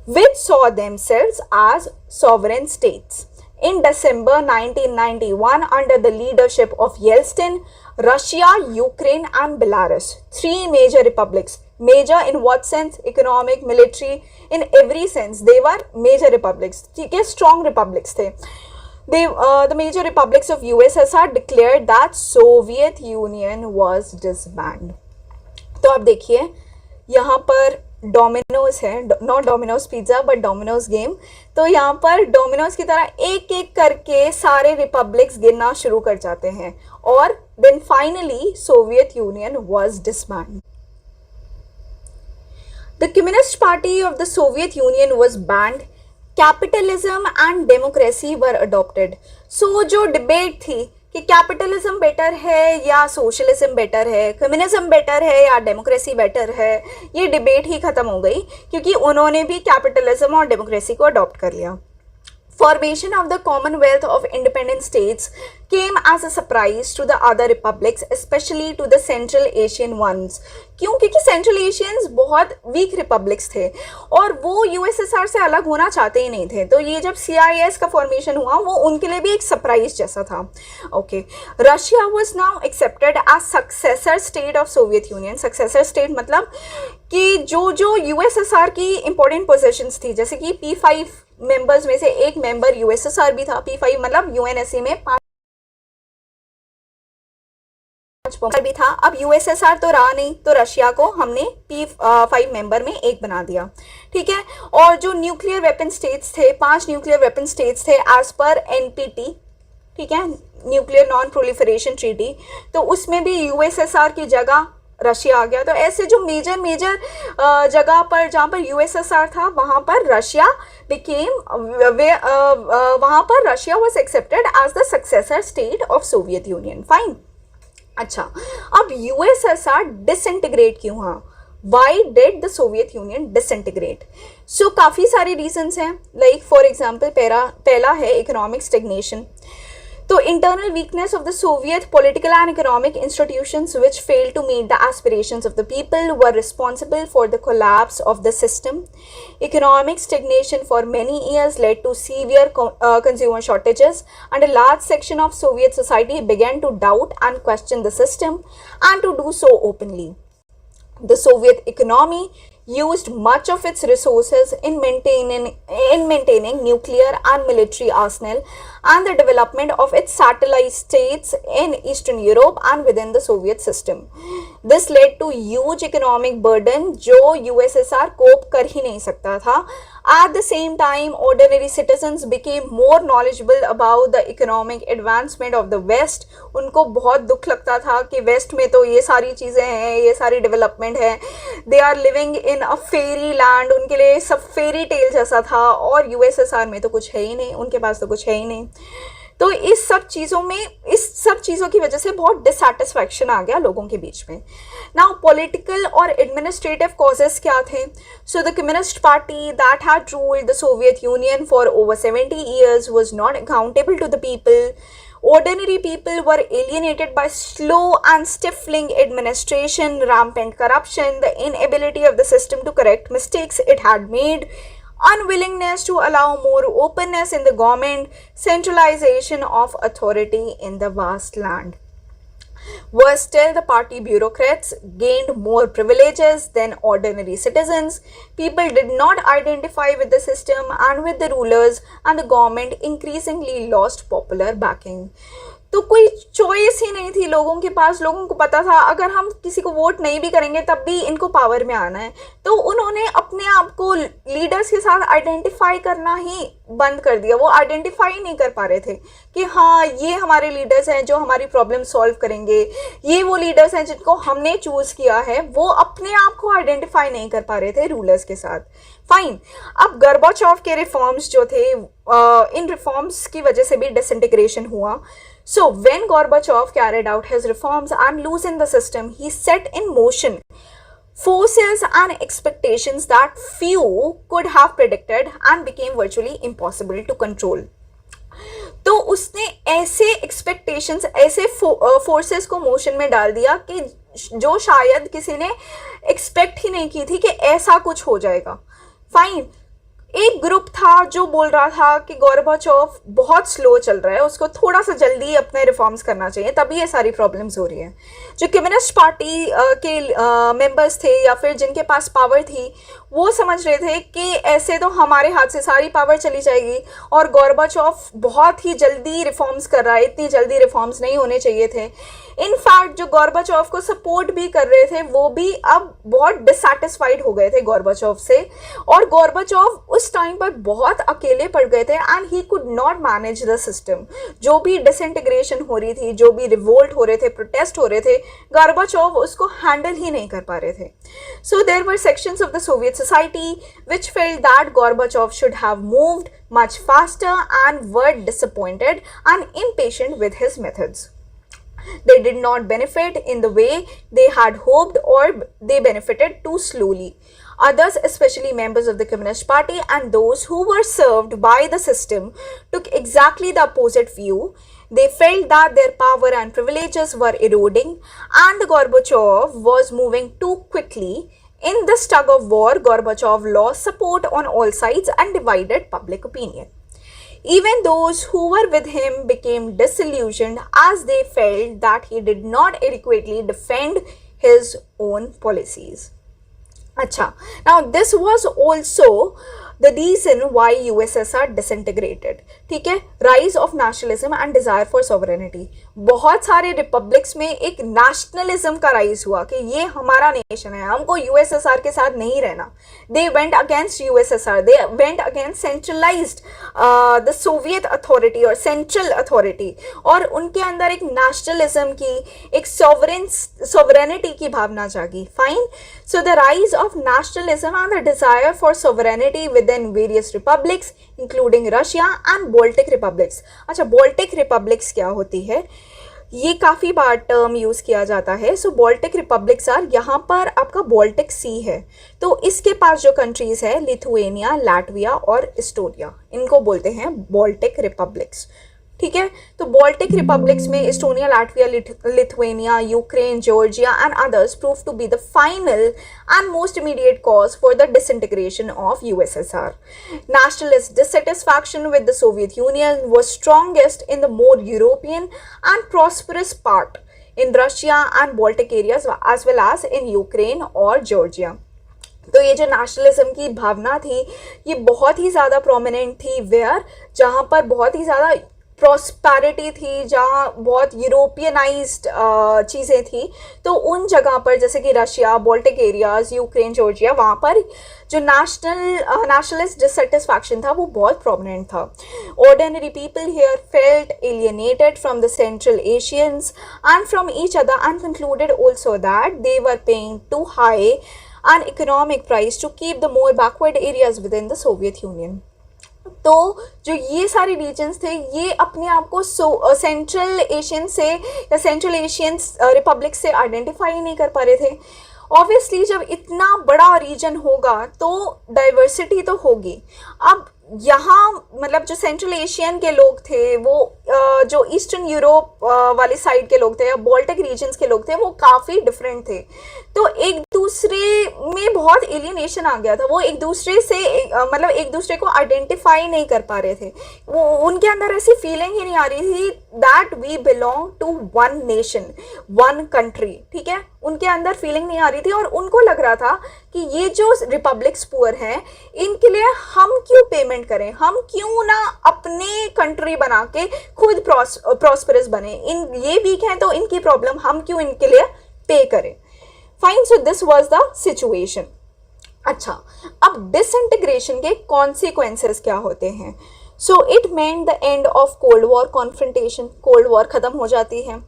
which saw themselves as sovereign states. In December 1991, under the leadership of Yeltsin, Russia, Ukraine and Belarus, three major republics, major in what sense? Economic, military, in every sense, they were major republics, ठीक है, strong republics थे। The major republics of USSR declared that Soviet Union was disbanded. तो आप देखिए यहाँ पर डोमिनोज है, not Domino's pizza but Domino's game. तो यहाँ पर डोमिनोज की तरह एक एक करके सारे रिपब्लिक्स गिनना शुरू कर जाते हैं और then finally Soviet Union was disband. The Communist Party of the Soviet Union was banned. Capitalism and democracy were adopted. So जो डिबेट थी कि कैपिटलिज्म बेटर है या सोशलिज्म बेटर है, कम्युनिज्म बेटर है या डेमोक्रेसी बेटर है, ये डिबेट ही खत्म हो गई क्योंकि उन्होंने भी कैपिटलिज्म और डेमोक्रेसी को अडॉप्ट कर लिया। Formation of the Commonwealth of Independent States came as a surprise to the other republics, especially to the Central Asian ones. क्यों? क्योंकि सेंट्रल एशियंस बहुत वीक रिपब्लिक्स थे और वो यूएसएसआर से अलग होना चाहते ही नहीं थे। तो ये जब सीआईएस का फॉर्मेशन हुआ वो उनके लिए भी एक सरप्राइज जैसा था। Okay, Russia was now accepted as successor state of Soviet Union. Successor state मतलब कि जो यूएसएसआर की इंपॉर्टेंट पोजीशंस थी, जैसे कि P5 मेंबर्स में से एक मेंबर यूएसएसआर भी था। P5 मतलब यूएनएससी में 5 भी था। अब यूएसएसआर तो रहा नहीं, तो रशिया को हमने P5 मेंबर में एक बना दिया, ठीक है। और जो न्यूक्लियर वेपन स्टेट्स थे, 5 न्यूक्लियर वेपन स्टेट्स थे एज पर एनपीटी, ठीक है, न्यूक्लियर नॉन प्रोलिफरेशन ट्रीटी, तो उसमें भी यूएसएसआर की जगह रशिया आ गया। तो ऐसे जो मेजर जगह पर जहाँ पर यूएसएसआर था वहाँ पर रशिया बिकेम वहाँ पर Russia was accepted as the successor state of Soviet Union. Fine. अच्छा, अब यूएसएसआर डिसइंटीग्रेट क्यों हुआ? Why did the Soviet Union disintegrate? So काफ़ी सारे रीजन्स हैं, लाइक फॉर एग्जाम्पल पहला है economic stagnation. So internal weakness of the Soviet political and economic institutions which failed to meet the aspirations of the people were responsible for the collapse of the system. Economic stagnation for many years led to severe consumer shortages, and a large section of Soviet society began to doubt and question the system, and to do so openly. The Soviet economy used much of its resources in maintaining nuclear and military arsenal and the development of its satellite states in Eastern Europe and within the Soviet system. This led to huge economic burden जो USSR कोप कर ही नहीं सकता था. At the same time, ordinary citizens became more knowledgeable about the economic advancement of the West. उनको बहुत दुख लगता था कि वेस्ट में तो ये सारी चीज़ें हैं, ये सारी डेवलपमेंट है. They are living in a fairy land, उनके लिए सब फेरी टेल जैसा था. और यूएसएसआर में तो कुछ है ही नहीं, उनके पास तो कुछ है ही नहीं. तो इस सब चीज़ों की वजह से बहुत डिससेटिस्फैक्शन आ गया लोगों के बीच में. नाउ पॉलिटिकल और एडमिनिस्ट्रेटिव कॉजेस क्या थे? So the communist party that had ruled the Soviet union for over 70 years was not accountable to the people. Ordinary people were alienated by slow and stifling administration, rampant corruption, the inability of the system to correct mistakes it had made, unwillingness to allow more openness in the government, centralization of authority in the vast land. Worse still, the party bureaucrats gained more privileges than ordinary citizens. People did not identify with the system and with the rulers, and the government increasingly lost popular backing. तो कोई चॉइस ही नहीं थी लोगों के पास. लोगों को पता था अगर हम किसी को वोट नहीं भी करेंगे तब भी इनको पावर में आना है. तो उन्होंने अपने आप को लीडर्स के साथ आइडेंटिफाई करना ही बंद कर दिया. वो आइडेंटिफाई नहीं कर पा रहे थे कि हाँ ये हमारे लीडर्स हैं जो हमारी प्रॉब्लम सॉल्व करेंगे, ये वो लीडर्स हैं जिनको हमने चूज़ किया है. वो अपने आप को आइडेंटिफाई नहीं कर पा रहे थे रूलर्स के साथ. फाइन. अब गोर्बाचोव के रिफॉर्म्स जो थे, इन रिफॉर्म्स की वजह से भी डिसइंटीग्रेशन हुआ. So when Gorbachev carried out his reforms and loosened the system, he set in motion forces and expectations that few could have predicted and became virtually impossible to control. तो उसने ऐसे एक्सपेक्टेशंस, ऐसे फोर्सेस को मोशन में डाल दिया कि जो शायद किसी ने एक्सपेक्ट ही नहीं की थी कि ऐसा कुछ हो जाएगा. फाइन. एक ग्रुप था जो बोल रहा था कि गोर्बाचोव बहुत स्लो चल रहा है, उसको थोड़ा सा जल्दी अपने रिफॉर्म्स करना चाहिए, तभी ये सारी प्रॉब्लम्स हो रही हैं. जो कम्युनिस्ट पार्टी के मेंबर्स थे या फिर जिनके पास पावर थी, वो समझ रहे थे कि ऐसे तो हमारे हाथ से सारी पावर चली जाएगी और गोर्बाचोव बहुत ही जल्दी रिफॉर्म्स कर रहा है, इतनी जल्दी रिफॉर्म्स नहीं होने चाहिए थे. इनफैक्ट जो गोर्बाचोव को सपोर्ट भी कर रहे थे वो भी अब बहुत डिससेटिस्फाइड हो गए थे गोर्बाचोव से. और गोर्बाचोव उस टाइम पर बहुत अकेले पड़ गए थे and he could not manage the system. जो भी डिसइंटीग्रेशन हो रही थी, जो भी रिवोल्ट हो रहे थे, प्रोटेस्ट हो रहे थे, गोर्बाचोव उसको हैंडल ही नहीं कर पा रहे थे. So there were sections of the Soviet society which felt that Gorbachev should have moved much faster and were disappointed and impatient with his methods. They did not benefit in the way they had hoped, or they benefited too slowly. Others, especially members of the Communist Party and those who were served by the system, took exactly the opposite view. They felt that their power and privileges were eroding and Gorbachev was moving too quickly. In this tug of war, Gorbachev lost support on all sides and divided public opinion. Even those who were with him became disillusioned as they felt that he did not adequately defend his own policies. Acha. Now this was also the reason why USSR disintegrated, ठीक है, rise of nationalism and desire for sovereignty. बहुत सारे रिपब्लिक्स में एक नेशनलिज्म का राइज हुआ कि ये हमारा नेशन है, हमको यूएसएसआर के साथ नहीं रहना। They went against USSR, they went against centralised the Soviet authority और सेंट्रल अथॉरिटी, और उनके अंदर एक नेशनलिज्म की, एक सॉवरेनिटी की भावना जागी। Fine, so the rise of nationalism and the desire for sovereignty with in various republics including Russia and Baltic republics. अच्छा, बाल्टिक रिपब्लिक्स क्या होती है, ये काफ़ी बार टर्म यूज़ किया जाता है। सो बाल्टिक रिपब्लिक्स आर, यहाँ पर आपका बाल्टिक सी है, तो इसके पास जो कंट्रीज़ है लिथुएनिया, लाटविया और एस्टोनिया, इनको बोलते हैं बाल्टिक रिपब्लिक्स, ठीक है। तो बाल्टिक रिपब्लिक्स में Estonia, Latvia, Lithuania, Ukraine, Georgia and others prove to be the final and most immediate cause for the disintegration of USSR. Nationalist dissatisfaction with the Soviet Union was strongest in the more European and prosperous part in Russia and Baltic areas as well as in Ukraine और जॉर्जिया। तो ये जो नेशनलिज्म की भावना थी ये बहुत ही ज़्यादा प्रोमिनेंट थी, वेयर जहाँ पर बहुत ही ज़्यादा प्रॉस्पेरिटी थी, जहाँ बहुत यूरोपियनाइज्ड चीज़ें थी, तो उन जगह पर जैसे कि Russia, Baltic areas, Ukraine, Georgia, वहाँ पर जो नेशनलिस्ट डिससेटिस्फैक्शन था वो बहुत प्रोमिनेंट था। Ordinary people here felt alienated from the central Asians and from each other and concluded also that they were paying too high an economic price to keep the more backward areas within the Soviet Union. तो जो ये सारे रीजन्स थे ये अपने आप को सेंट्रल एशियन से या सेंट्रल एशियन रिपब्लिक से आइडेंटिफाई नहीं कर पा रहे थे। ऑब्वियसली जब इतना बड़ा रीजन होगा तो डाइवर्सिटी तो होगी। अब यहाँ मतलब जो सेंट्रल एशियन के लोग थे वो जो ईस्टर्न यूरोप वाली साइड के लोग थे या बाल्टिक रीजन्स के लोग थे वो काफ़ी डिफरेंट थे, तो एक दूसरे में बहुत एलियनेशन आ गया था। वो एक दूसरे से मतलब एक दूसरे को आइडेंटिफाई नहीं कर पा रहे थे। वो उनके अंदर ऐसी फीलिंग ही नहीं आ रही थी that we belong to one nation, one country, ठीक है। उनके अंदर फीलिंग नहीं आ रही थी और उनको लग रहा था कि ये जो रिपब्लिक्स पुअर हैं इनके लिए हम क्यों पेमेंट करें, हम क्यों ना अपने कंट्री बना के खुद प्रॉस्परस बने, इन ये वीक हैं तो इनकी प्रॉब्लम हम क्यों इनके लिए पे करें। Fine, so this was the situation. अच्छा, अब डिसइंटीग्रेशन के कॉन्सिक्वेंसेस क्या होते हैं। So it meant the end of cold war confrontation, cold war खत्म हो जाती है।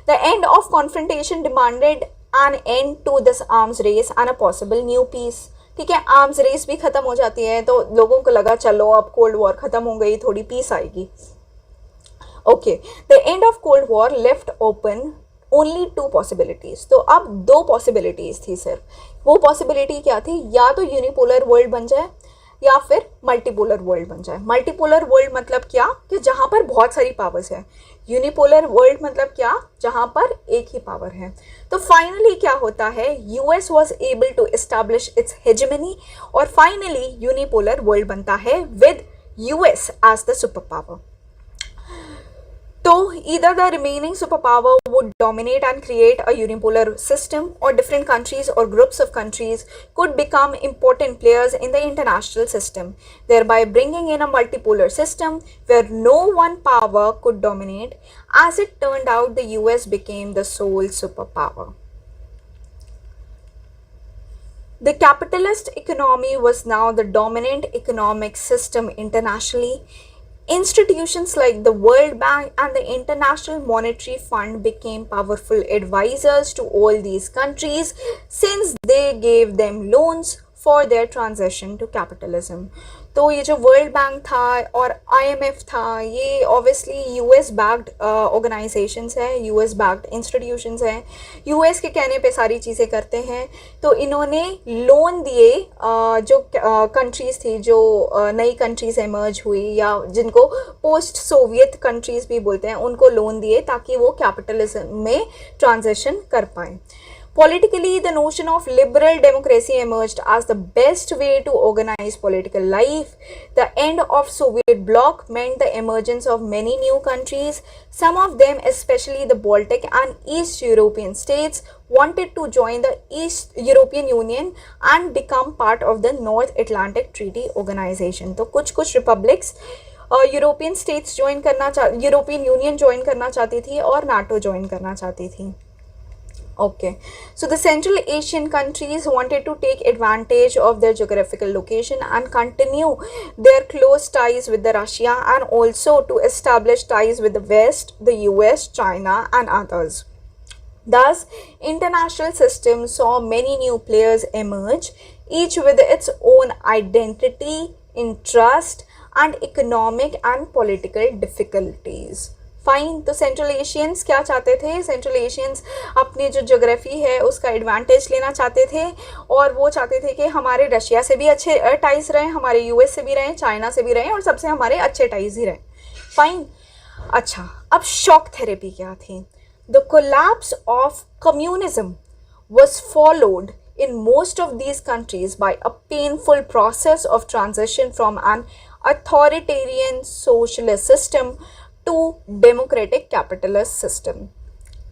The end of confrontation demanded an end to this arms race and a possible new peace, ठीक है। आर्म्स रेस भी खत्म हो जाती है तो लोगों को लगा चलो अब कोल्ड वॉर खत्म हो गई, थोड़ी पीस आएगी। Okay, the end of cold war left open only to possibilities. तो अब दो पॉसिबिलिटीज थी सिर्फ। वो पॉसिबिलिटी क्या थी, या तो यूनिपोलर वर्ल्ड बन जाए या फिर मल्टीपोलर वर्ल्ड बन जाए। मल्टीपोलर वर्ल्ड मतलब क्या कि जहाँ पर बहुत सारी पावर्स है। यूनिपोलर वर्ल्ड मतलब क्या, जहाँ पर एक ही पावर है। तो फाइनली क्या होता है, US was able to establish its hegemony और फाइनली यूनिपोलर वर्ल्ड बनता है with US as the super power. So either the remaining superpower would dominate and create a unipolar system, or different countries or groups of countries could become important players in the international system, thereby bringing in a multipolar system where no one power could dominate. As it turned out, the US became the sole superpower. The capitalist economy was now the dominant economic system internationally. Institutions like the World Bank and the International Monetary Fund became powerful advisors to all these countries since they gave them loans for their transition to capitalism. तो ये जो वर्ल्ड बैंक था और IMF था ये ऑब्वियसली यूएस बैक्ड ऑर्गेनाइजेशंस हैं, यूएस बैक्ड इंस्टीट्यूशंस हैं, यूएस के कहने पे सारी चीज़ें करते हैं। तो इन्होंने लोन दिए जो कंट्रीज़ थी, जो नई कंट्रीज़ एमर्ज हुई या जिनको पोस्ट सोवियत कंट्रीज़ भी बोलते हैं, उनको लोन दिए ताकि वो कैपिटलिज्म में ट्रांजिशन कर पाएँ। Politically, the notion of liberal democracy emerged as the best way to organize political life. The end of Soviet bloc meant the emergence of many new countries. Some of them, especially the Baltic and East European states, wanted to join the East European Union and become part of the North Atlantic Treaty Organization. तो कुछ republics European states European union join करना चाहती थी और नाटो ज्वाइन करना चाहती थी. Okay, so the Central Asian countries wanted to take advantage of their geographical location and continue their close ties with the Russia, and also to establish ties with the West, the US, China and others. Thus, international system saw many new players emerge, each with its own identity, interest and economic and political difficulties. Fine. तो सेंट्रल एशियंस क्या चाहते थे? सेंट्रल एशियंस अपनी जो ज्योग्राफी है उसका एडवांटेज लेना चाहते थे, और वो चाहते थे कि हमारे रशिया से भी अच्छे टाइज रहें, हमारे यूएस से भी रहें, चाइना से भी रहें, और सबसे हमारे अच्छे टाइज ही रहें. फाइन. अच्छा, अब शॉक थेरेपी क्या थी? The collapse of communism was followed in most of these countries by a painful process of transition from an authoritarian socialist system to democratic capitalist system.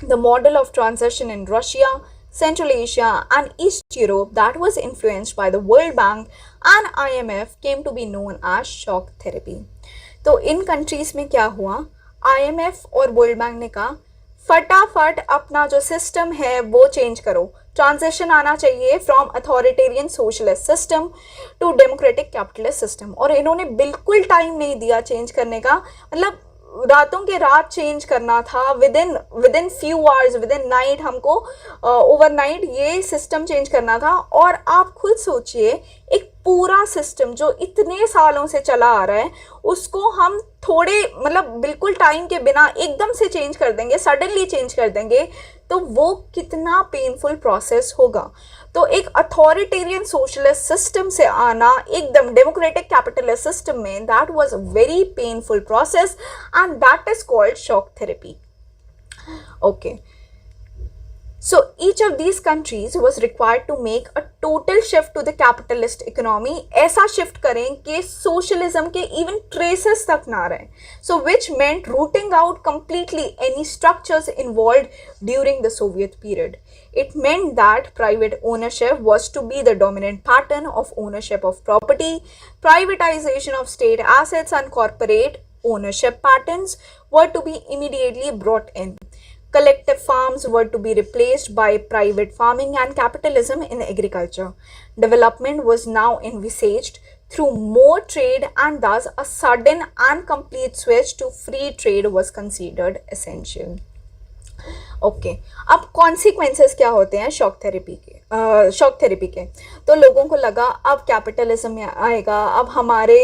The model of transition in Russia, Central Asia and East Europe that was influenced by the World Bank and IMF came to be known as shock therapy. तो इन countries में क्या हुआ? IMF और World Bank ने कहा फटाफट अपना जो सिस्टम है वो चेंज करो, ट्रांजिशन आना चाहिए from authoritarian socialist system to democratic capitalist system. और इन्होंने बिल्कुल टाइम नहीं दिया चेंज करने का, मतलब रातों के रात चेंज करना था. With in few hours, with in night हमको ओवरनाइट ये सिस्टम चेंज करना था. और आप खुद सोचिए, एक पूरा सिस्टम जो इतने सालों से चला आ रहा है उसको हम थोड़े मतलब बिल्कुल टाइम के बिना एकदम से चेंज कर देंगे, सडनली चेंज कर देंगे, तो वो कितना पेनफुल प्रोसेस होगा. तो एक अथॉरिटेरियन सोशलिस्ट सिस्टम से आना एकदम डेमोक्रेटिक कैपिटलिस्ट सिस्टम में, that was a very painful process and that is called shock therapy. Okay, so each of these countries was required to make a total shift to the capitalist economy. ऐसा shift करें कि socialism के even traces तक ना रहे. So which meant rooting out completely any structures involved during the Soviet period. It meant that private ownership was to be the dominant pattern of ownership of property. Privatization of state assets and corporate ownership patterns were to be immediately brought in. Collective farms were to be replaced by private farming and capitalism in agriculture. Development was now envisaged through more trade, and thus a sudden and complete switch to free trade was considered essential. Okay, अब कॉन्सिक्वेंसेस क्या होते हैं शॉक थेरेपी के? तो लोगों को लगा अब कैपिटलिज्म आएगा, अब हमारे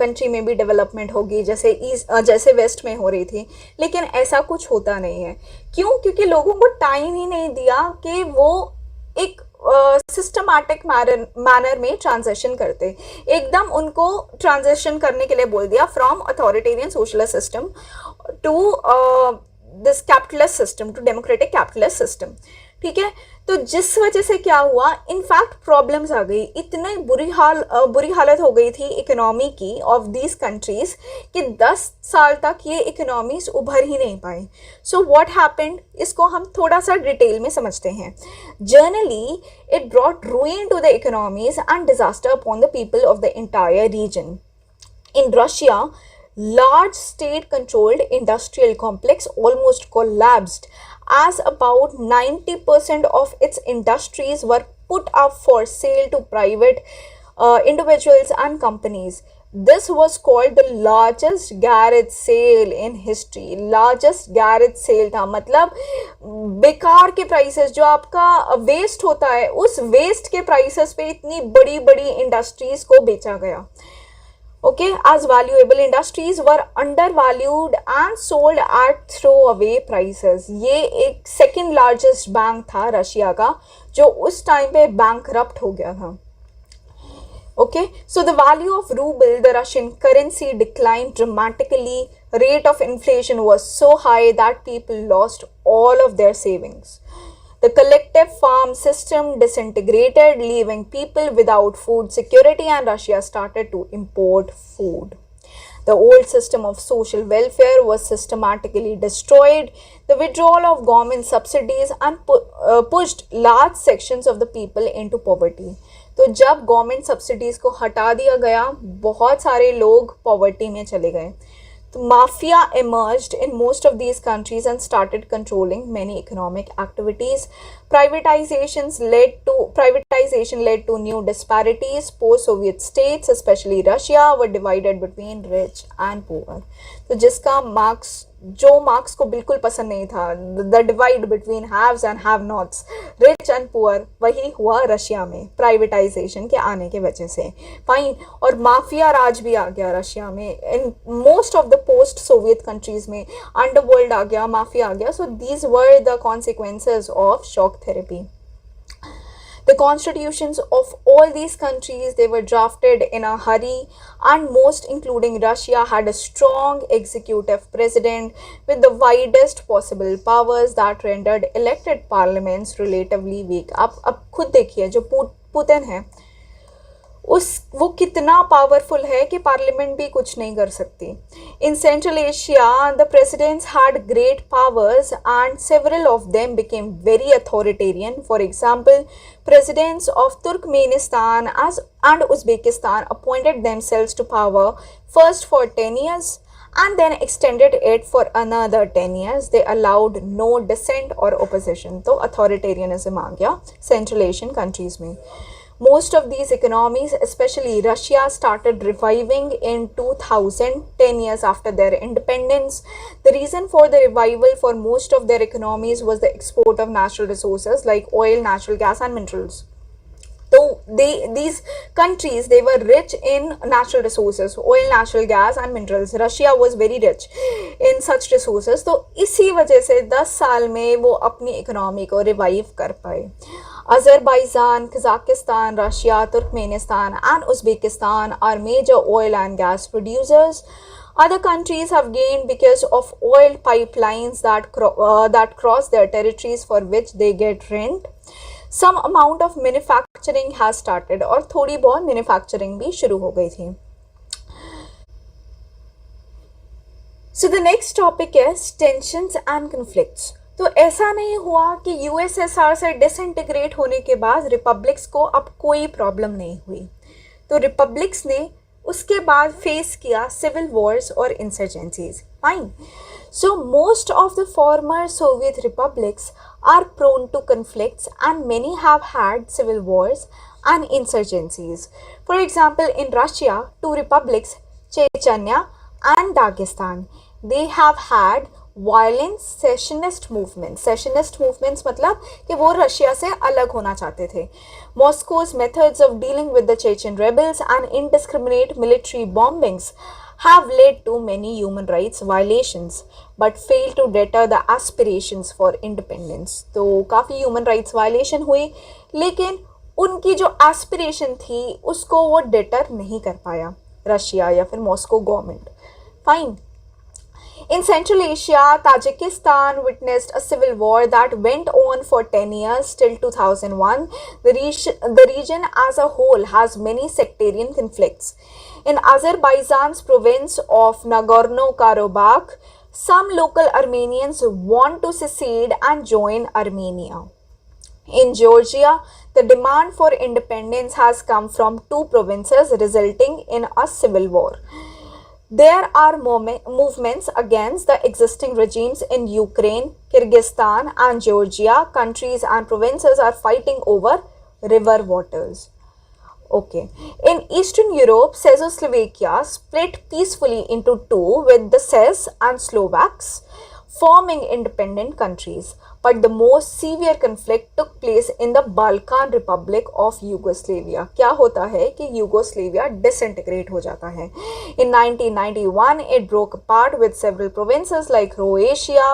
कंट्री में भी डेवलपमेंट होगी जैसे वेस्ट में हो रही थी. लेकिन ऐसा कुछ होता नहीं है. क्यों? क्योंकि लोगों को टाइम ही नहीं दिया कि वो एक सिस्टमैटिक मैनर में ट्रांजिशन करते. एकदम उनको ट्रांजिशन करने के लिए बोल दिया from authoritarian socialist system to this capitalist system, to democratic capitalist system. ठीक है, तो जिस वजह से क्या हुआ, इनफैक्ट प्रॉब्लम्स आ गई. इतनी बुरी हालत हो गई थी इकोनॉमी की ऑफ दीज कंट्रीज कि 10 साल तक ये इकोनॉमीज उभर ही नहीं पाई. सो व्हाट हैपेंड, इसको हम थोड़ा सा डिटेल में समझते हैं. Generally it brought ruin to the economies and disaster upon the people of the entire region. In Russia, large state-controlled industrial complex almost collapsed as about 90% of its industries were put up for sale to private individuals and companies. This was called the largest garage sale in history. Largest garage sale था, मतलब बेकार के प्राइसेस, जो आपका वेस्ट होता है उस वेस्ट के प्राइसेस पे इतनी बड़ी बड़ी इंडस्ट्रीज को बेचा गया. Okay, as valuable industries were undervalued and sold at throwaway prices. ये एक सेकेंड लार्जेस्ट बैंक था रशिया का, जो उस टाइम पे बैंकरप्ट हो गया था. Okay, so the value of ruble, the Russian currency, declined dramatically. Rate of inflation was so high that people lost all of their savings. The collective farm system disintegrated, leaving people without food security, and Russia started to import food. The old system of social welfare was systematically destroyed. The withdrawal of government subsidies and pushed large sections of the people into poverty. तो जब गवर्नमेंट सब्सिडीज को हटा दिया गया, बहुत सारे लोग पॉवर्टी में चले गए. The mafia emerged in most of these countries and started controlling many economic activities. Privatization led to new disparities. Post-Soviet states, especially Russia, were divided between rich and poor. तो जिसका मार्क्स को बिल्कुल पसंद नहीं था, the divide between haves and have nots, rich and poor, वही हुआ रशिया में प्राइवेटाइजेशन के आने के वजह से. फाइन. और माफिया राज भी आ गया रशिया में. In most of the post Soviet countries में अंडरवर्ल्ड आ गया, माफिया आ गया. So these were the consequences of shock therapy. The constitutions of all these countries, they were drafted in a hurry, and most, including Russia, had a strong executive president with the widest possible powers that rendered elected parliaments relatively weak. अब खुद देखिए, जो पुतिन है वो कितना पावरफुल है कि पार्लियामेंट भी कुछ नहीं कर सकती. In central Asia the presidents had great powers and several of them became very authoritarian. For example, presidents of Turkmenistan and Uzbekistan appointed themselves to power first for 10 years and then extended it for another 10 years. They allowed no dissent or opposition. तो authoritarianism आ गया Central Asian countries में. Most of these economies, especially Russia, started reviving in 2000, 10 years after their independence. The reason for the revival for most of their economies was the export of natural resources like oil, natural gas, and minerals. So these countries, they were rich in natural resources, oil, natural gas and minerals. Russia was very rich in such resources. तो इसी वजह से 10 साल में वो अपनी इकोनॉमी को रिवाइव कर पाए. Azerbaijan, Kazakhstan, Russia, Turkmenistan and Uzbekistan are major oil and gas producers. Other countries have gained because of oil pipelines that cross their territories for which they get rent. Some amount of manufacturing has started और थोड़ी बहुत मैन्युफैक्चरिंग भी शुरू हो गई थी. So the next topic is tensions and conflicts. तो ऐसा नहीं हुआ कि यूएसएसआर से डिसइंटीग्रेट होने के बाद रिपब्लिक्स को अब कोई प्रॉब्लम नहीं हुई. तो रिपब्लिक्स ने उसके बाद फेस किया सिविल वॉर्स और insurgencies. Fine. So most of the former Soviet republics are prone to conflicts and many have had civil wars and insurgencies. For example, in Russia, 2 republics, Chechnya and Dagestan, they have had violent secessionist movements मतलब कि वो रशिया से अलग होना चाहते थे. Moscow's methods of dealing with the Chechen rebels and indiscriminate military bombings have led to many human rights violations but failed to deter the aspirations for independence. तो काफ़ी human rights violation हुई, लेकिन उनकी जो aspiration थी उसको वो deter नहीं कर पाया रशिया या फिर Moscow government. Fine. In Central Asia, Tajikistan witnessed a civil war that went on for 10 years till 2001. The region as a whole has many sectarian conflicts. In Azerbaijan's province of Nagorno-Karabakh, some local Armenians want to secede and join Armenia. In Georgia, the demand for independence has come from 2 provinces, resulting in a civil war. There are movements against the existing regimes in Ukraine, Kyrgyzstan and Georgia. Countries and provinces are fighting over river waters. Okay. In Eastern Europe, Czechoslovakia split peacefully into 2 with the Czechs and Slovaks forming independent countries. But the most severe conflict took place in the Balkan Republic of Yugoslavia. क्या होता है कि यूगोस्लेविया disintegrate हो जाता है. In 1991, it broke apart with several provinces like Croatia,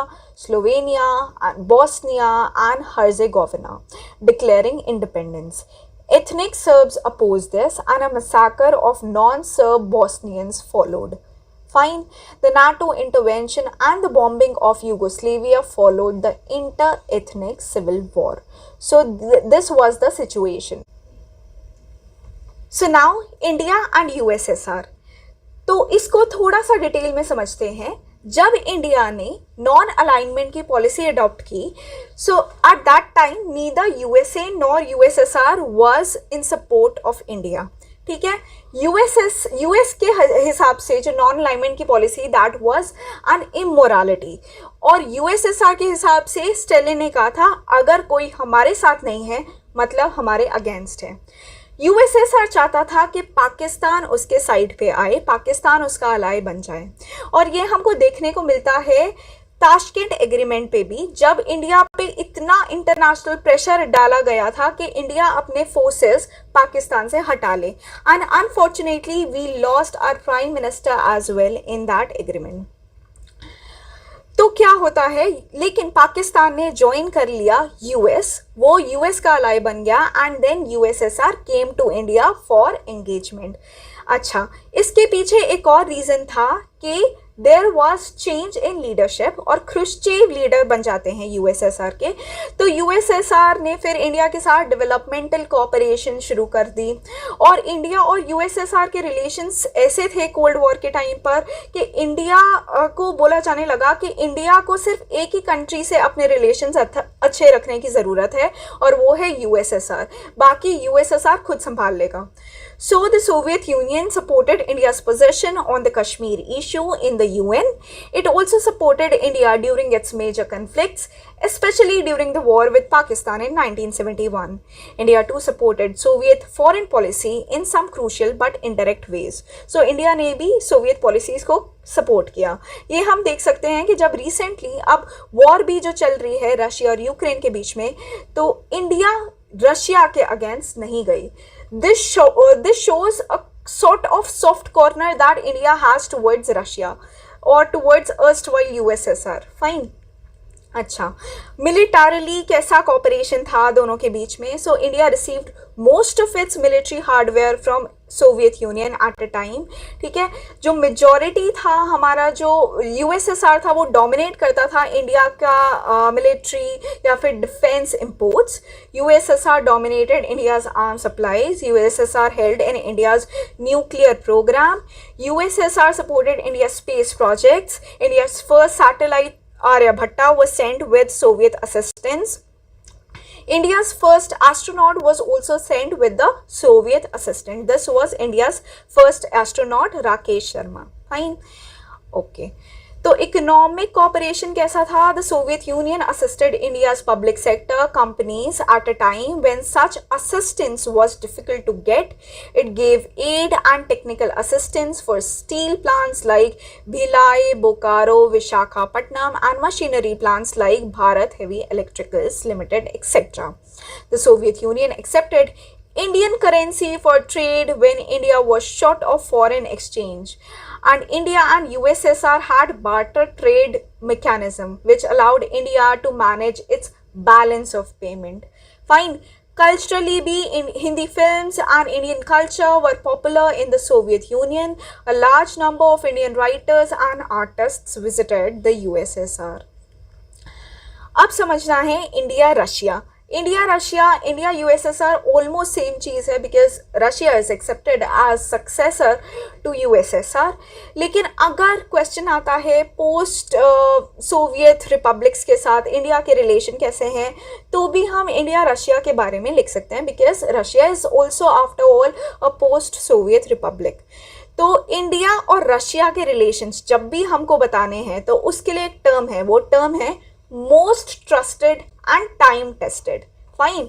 Slovenia, and Bosnia and Herzegovina declaring independence. Ethnic Serbs opposed this and a massacre of non-Serb Bosnians followed. Fine. The NATO intervention and the bombing of Yugoslavia followed the inter-ethnic civil war. So this was the situation. So now India and USSR. तो इसको थोड़ा सा डिटेल में समझते हैं. जब इंडिया ने नॉन अलाइनमेंट की पॉलिसी अडॉप्ट की, so at that time neither USA nor USSR was in support of India. ठीक है. यूएस के हिसाब से जो नॉन अलाइनमेंट की policy that was an immorality, और यूएसएसआर के हिसाब से स्टेलिन ने कहा था अगर कोई हमारे साथ नहीं है मतलब हमारे अगेंस्ट है. यूएसएसआर चाहता था कि पाकिस्तान उसके साइड पे आए, पाकिस्तान उसका अलाय बन जाए, और ये हमको देखने को मिलता है ताशकेंट एग्रीमेंट पे भी, जब इंडिया पे इतना इंटरनेशनल प्रेशर डाला गया था कि इंडिया अपने फोर्सेस पाकिस्तान से हटा ले, and unfortunately we lost our prime minister as well in that agreement. तो क्या होता है, लेकिन पाकिस्तान ने ज्वाइन कर लिया यूएस, वो यूएस का अलाय बन गया, and then USSR came to India for engagement. अच्छा, इसके पीछे एक और रीज़न था कि there was change in leadership, और ख्रुश्चेव लीडर बन जाते हैं यूएसएसआर के. तो यूएसएसआर ने फिर इंडिया के साथ डेवलपमेंटल कोऑपरेशन शुरू कर दी, और इंडिया और यूएसएसआर के रिलेशंस ऐसे थे कोल्ड वॉर के टाइम पर कि इंडिया को बोला जाने लगा कि इंडिया को सिर्फ एक ही कंट्री से अपने रिलेशंस अच्छे रखने की ज़रूरत है, और वो है यूएसएसआर, बाकी यूएसएसआर खुद संभाल लेगा. So the Soviet Union supported India's position on the Kashmir issue in the UN. It also supported India during its major conflicts, especially during the war with Pakistan in 1971. India too supported Soviet foreign policy in some crucial but indirect ways. So India ने भी Soviet policies को सपोर्ट किया. ये हम देख सकते हैं कि जब रिसेंटली अब वॉर भी जो चल रही है रशिया और यूक्रेन के बीच में, तो इंडिया रशिया के अगेंस्ट नहीं गई. This shows a sort of soft corner that India has towards Russia or towards erstwhile USSR. Fine. अच्छा, मिलिटरली कैसा कॉपरेशन था दोनों के बीच में. So India received most of it's military hardware from Soviet union eight a time. ठीक है. जो मेजॉरिटी था हमारा, जो यूएसएसआर था, वो डोमिनेट करता था इंडिया का मिलिट्री या फिर defence imports. USSR dominated India's arm supplies. USSR helped in India's nuclear programme. USSR supported India space projects. India's first satellite Aryabhatta was sent with Soviet assistance. India's first astronaut was also sent with the Soviet assistance. This was India's first astronaut, Rakesh Sharma. Fine. Okay. तो इकोनॉमिक कॉपरेशन कैसा था? The Soviet Union assisted India's public sector companies at a time when such assistance was difficult to get. It gave aid and technical assistance for steel plants like Bhilai, Bokaro, Visakhapatnam and machinery plants like Bharat Heavy Electricals Limited etcetera. The Soviet Union accepted Indian currency for trade when India was short of foreign exchange, and India and USSR had barter trade mechanism which allowed India to manage its balance of payment. Fine. Culturally भी Hindi films and Indian culture were popular in the Soviet Union. A large number of Indian writers and artists visited the USSR. अब समझना है India Russia. India Russia, India USSR almost same चीज़ है, because Russia is accepted as successor to USSR. लेकिन अगर क्वेश्चन आता है पोस्ट सोवियत रिपब्लिक्स के साथ इंडिया के रिलेशन कैसे हैं, तो भी हम इंडिया रशिया के बारे में लिख सकते हैं, because Russia is also after all a post Soviet Republic. तो इंडिया और रशिया के रिलेशंस जब भी हमको बताने हैं तो उसके लिए एक टर्म है, वो टर्म है most trusted and time tested. Fine.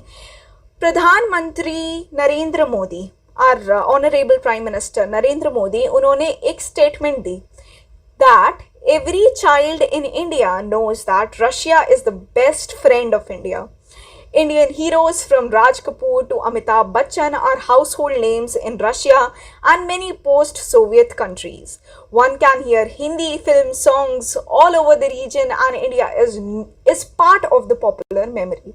प्रधानमंत्री Narendra Modi, our honourable prime minister Narendra Modi, उन्होंने एक स्टेटमेंट दी that every child in India knows that Russia is the best friend of India. Indian heroes from Raj Kapoor to Amitabh Bachchan are household names in Russia and many post-Soviet countries. One can hear Hindi film songs all over the region, and India is part of the popular memory.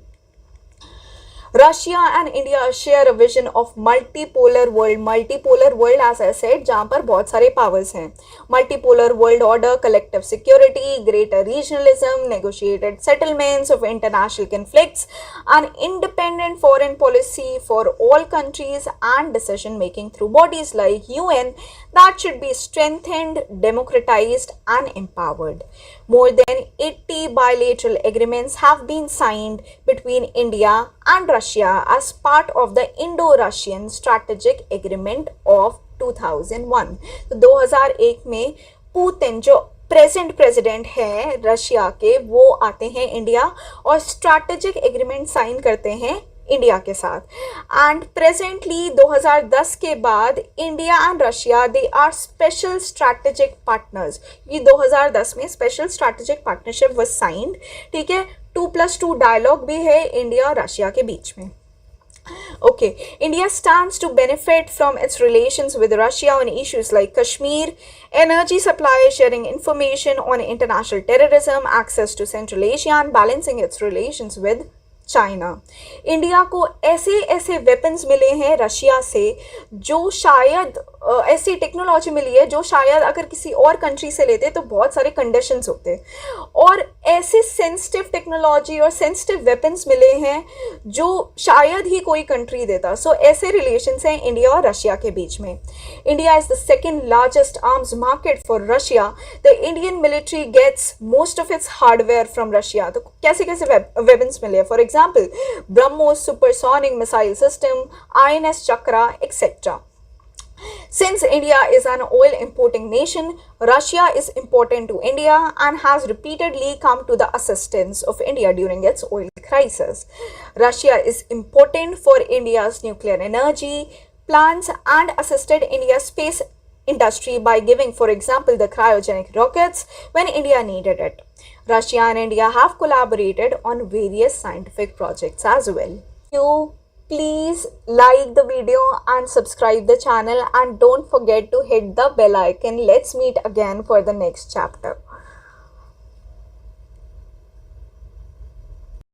Russia and India share a vision of multipolar world as I said, जहाँ पर बहुत सारे powers हैं. Multipolar world order, collective security, greater regionalism, negotiated settlements of international conflicts, an independent foreign policy for all countries, and decision making through bodies like UN that should be strengthened, democratized, and empowered. More than 80 bilateral agreements have been signed between India and Russia as part of the Indo-Russian Strategic Agreement of 2001. तो 2001 में पुतिन जो प्रेजेंट प्रेसिडेंट है रशिया के, वो आते हैं इंडिया और स्ट्रैटेजिक एग्रीमेंट साइन करते हैं इंडिया के साथ. एंड प्रेजेंटली 2010 के बाद India and Russia they are special strategic partners. ये 2010 में special strategic partnership was signed. ठीक है, 2+2 डायलॉग भी है इंडिया और रशिया के बीच में. Okay, India stands to benefit from its relations with Russia on issues like Kashmir, energy supply, sharing information on international terrorism, access to Central Asia, and balancing its relations with China. India को ऐसे ऐसे वेपन्स मिले हैं रशिया से जो शायद ऐसी टेक्नोलॉजी मिली है जो शायद अगर किसी और कंट्री से लेते तो बहुत सारे कंडीशंस होते, और ऐसे सेंसिटिव टेक्नोलॉजी और सेंसिटिव वेपन्स मिले हैं जो शायद ही कोई कंट्री देता. सो ऐसे रिलेशंस हैं इंडिया और रशिया के बीच में. India is the second largest arms market for Russia. The Indian military gets most of its hardware from Russia. तो कैसे कैसे वेपन्स मिले, for example BrahMos supersonic missile system, INS Chakra, etc. Since India is an oil importing nation, Russia is important to India and has repeatedly come to the assistance of India during its oil crisis. Russia is important for India's nuclear energy plants and assisted India's space industry by giving, for example, the cryogenic rockets when India needed it. Russia and India have collaborated on various scientific projects as well. Please like the video and subscribe the channel, and don't forget to hit the bell icon. Let's meet again for the next chapter.